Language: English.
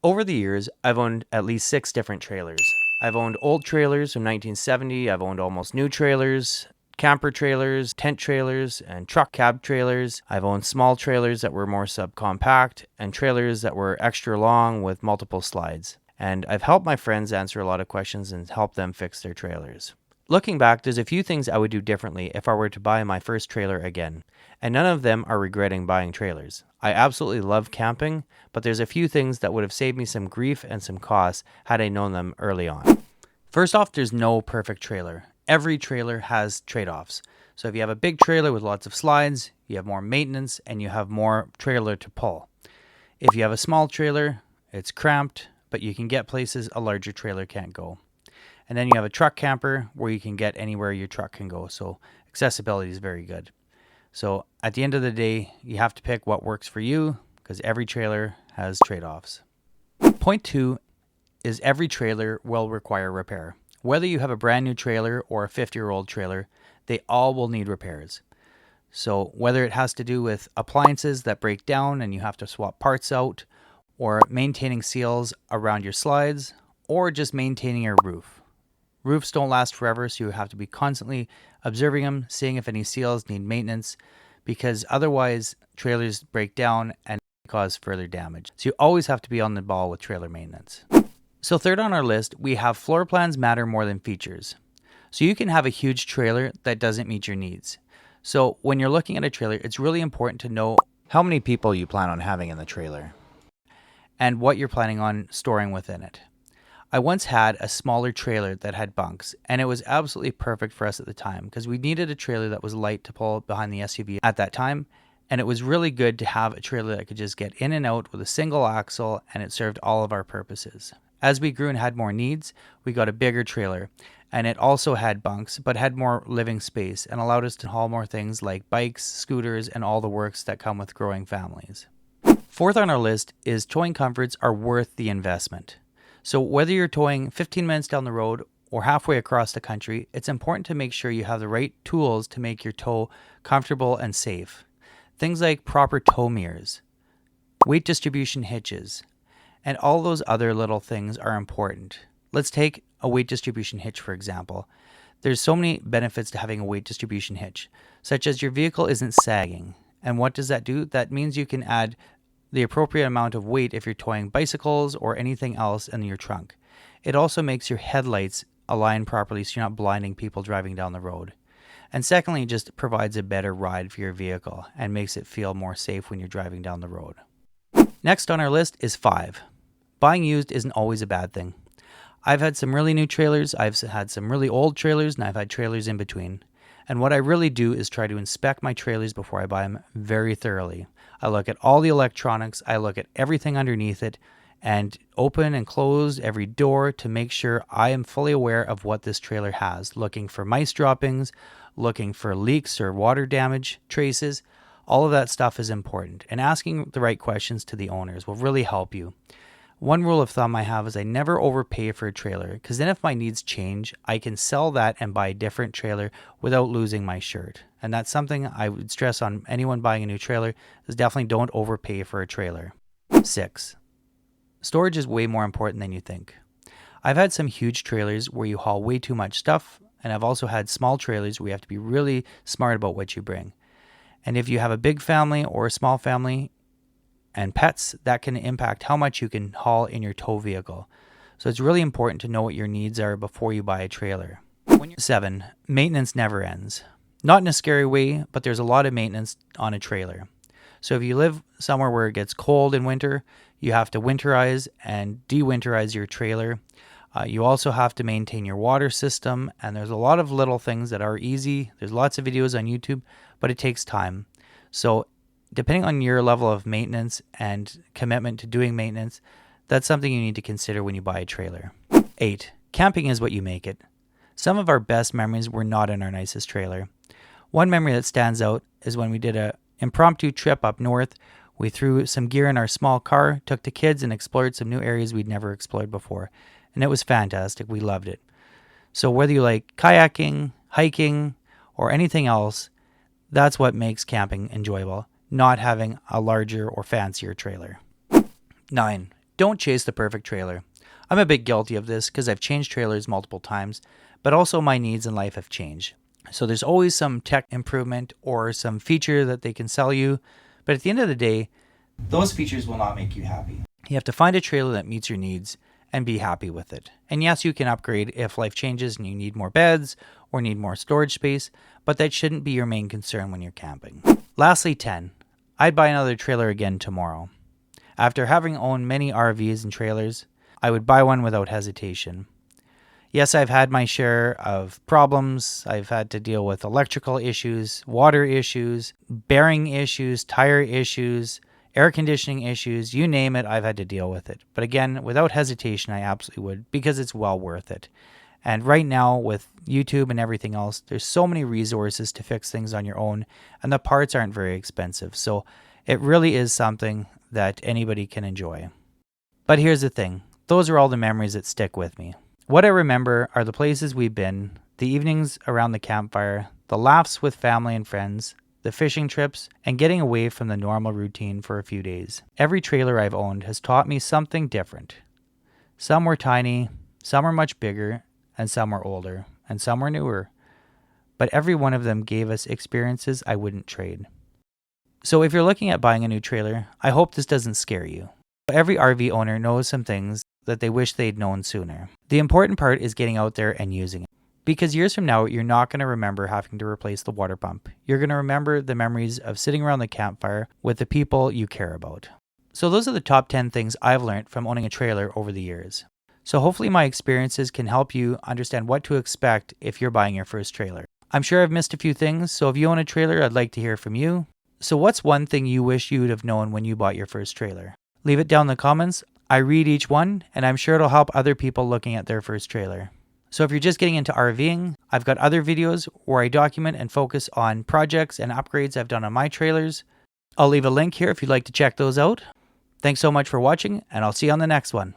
Over the years, I've owned at least 6 different trailers. I've owned old trailers from 1970, I've owned almost new trailers, camper trailers, tent trailers, and truck cab trailers. I've owned small trailers that were more subcompact, and trailers that were extra long with multiple slides. And I've helped my friends answer a lot of questions and help them fix their trailers. Looking back, there's a few things I would do differently if I were to buy my first trailer again, and none of them are regretting buying trailers. I absolutely love camping, but there's a few things that would have saved me some grief and some costs had I known them early on. First off, there's no perfect trailer. Every trailer has trade-offs. So if you have a big trailer with lots of slides, you have more maintenance and you have more trailer to pull. If you have a small trailer, it's cramped, but you can get places a larger trailer can't go. And then you have a truck camper where you can get anywhere your truck can go. So accessibility is very good. So at the end of the day, you have to pick what works for you because every trailer has trade-offs. Point 2 is every trailer will require repair. Whether you have a brand new trailer or a 50-year-old trailer, they all will need repairs. So whether it has to do with appliances that break down and you have to swap parts out, or maintaining seals around your slides, or just maintaining your roof. Roofs don't last forever, so you have to be constantly observing them, seeing if any seals need maintenance, because otherwise trailers break down and cause further damage. So you always have to be on the ball with trailer maintenance. So third on our list, we have floor plans matter more than features. So you can have a huge trailer that doesn't meet your needs. So when you're looking at a trailer, it's really important to know how many people you plan on having in the trailer and what you're planning on storing within it. I once had a smaller trailer that had bunks, and it was absolutely perfect for us at the time because we needed a trailer that was light to pull behind the SUV at that time, and it was really good to have a trailer that could just get in and out with a single axle, and it served all of our purposes. As we grew and had more needs, we got a bigger trailer, and it also had bunks, but had more living space and allowed us to haul more things like bikes, scooters, and all the works that come with growing families. Fourth on our list is towing comforts are worth the investment. So whether you're towing 15 minutes down the road or halfway across the country, it's important to make sure you have the right tools to make your tow comfortable and safe. Things like proper tow mirrors, weight distribution hitches, and all those other little things are important. Let's take a weight distribution hitch, for example. There's so many benefits to having a weight distribution hitch, such as your vehicle isn't sagging. And what does that do? That means you can add the appropriate amount of weight if you're towing bicycles or anything else in your trunk. It also makes your headlights align properly so you're not blinding people driving down the road. And secondly, it just provides a better ride for your vehicle and makes it feel more safe when you're driving down the road. Next on our list is 5. Buying used isn't always a bad thing. I've had some really new trailers, I've had some really old trailers, and I've had trailers in between. And what I really do is try to inspect my trailers before I buy them very thoroughly. I look at all the electronics, I look at everything underneath it, and open and close every door to make sure I am fully aware of what this trailer has. Looking for mice droppings, looking for leaks or water damage traces. All of that stuff is important. And asking the right questions to the owners will really help you. One rule of thumb I have is I never overpay for a trailer, because then if my needs change, I can sell that and buy a different trailer without losing my shirt. And that's something I would stress on anyone buying a new trailer, is definitely don't overpay for a trailer. 6. Storage is way more important than you think. I've had some huge trailers where you haul way too much stuff, and I've also had small trailers where you have to be really smart about what you bring. And if you have a big family or a small family, and pets, that can impact how much you can haul in your tow vehicle. So it's really important to know what your needs are before you buy a trailer. 7. Maintenance never ends. Not in a scary way, but there's a lot of maintenance on a trailer. So if you live somewhere where it gets cold in winter, you have to winterize and de-winterize your trailer. You also have to maintain your water system, and there's a lot of little things that are easy. There's lots of videos on YouTube, but it takes time. So depending on your level of maintenance and commitment to doing maintenance, that's something you need to consider when you buy a trailer. 8. Camping is what you make it. Some of our best memories were not in our nicest trailer. One memory that stands out is when we did an impromptu trip up north. We threw some gear in our small car, took the kids, and explored some new areas we'd never explored before. And it was fantastic. We loved it. So whether you like kayaking, hiking, or anything else, that's what makes camping enjoyable. Not having a larger or fancier trailer. 9. Don't chase the perfect trailer. I'm a bit guilty of this because I've changed trailers multiple times, but also my needs in life have changed. So there's always some tech improvement or some feature that they can sell you, but at the end of the day, those features will not make you happy. You have to find a trailer that meets your needs and be happy with it. And yes, you can upgrade if life changes and you need more beds or need more storage space, but that shouldn't be your main concern when you're camping. Lastly, 10. I'd buy another trailer again tomorrow. After having owned many RVs and trailers, I would buy one without hesitation. Yes, I've had my share of problems. I've had to deal with electrical issues, water issues, bearing issues, tire issues, air conditioning issues, you name it, I've had to deal with it. But again, without hesitation, I absolutely would, because it's well worth it. And right now, with YouTube and everything else, there's so many resources to fix things on your own, and the parts aren't very expensive. So it really is something that anybody can enjoy. But here's the thing. Those are all the memories that stick with me. What I remember are the places we've been, the evenings around the campfire, the laughs with family and friends, the fishing trips, and getting away from the normal routine for a few days. Every trailer I've owned has taught me something different. Some were tiny, some were much bigger, and some were older, and some were newer. But every one of them gave us experiences I wouldn't trade. So if you're looking at buying a new trailer, I hope this doesn't scare you. Every RV owner knows some things that they wish they'd known sooner. The important part is getting out there and using it. Because years from now, you're not going to remember having to replace the water pump. You're going to remember the memories of sitting around the campfire with the people you care about. So those are the top 10 things I've learned from owning a trailer over the years. So hopefully my experiences can help you understand what to expect if you're buying your first trailer. I'm sure I've missed a few things, so if you own a trailer, I'd like to hear from you. So what's one thing you wish you would have known when you bought your first trailer? Leave it down in the comments. I read each one, and I'm sure it'll help other people looking at their first trailer. So if you're just getting into RVing, I've got other videos where I document and focus on projects and upgrades I've done on my trailers. I'll leave a link here if you'd like to check those out. Thanks so much for watching, and I'll see you on the next one.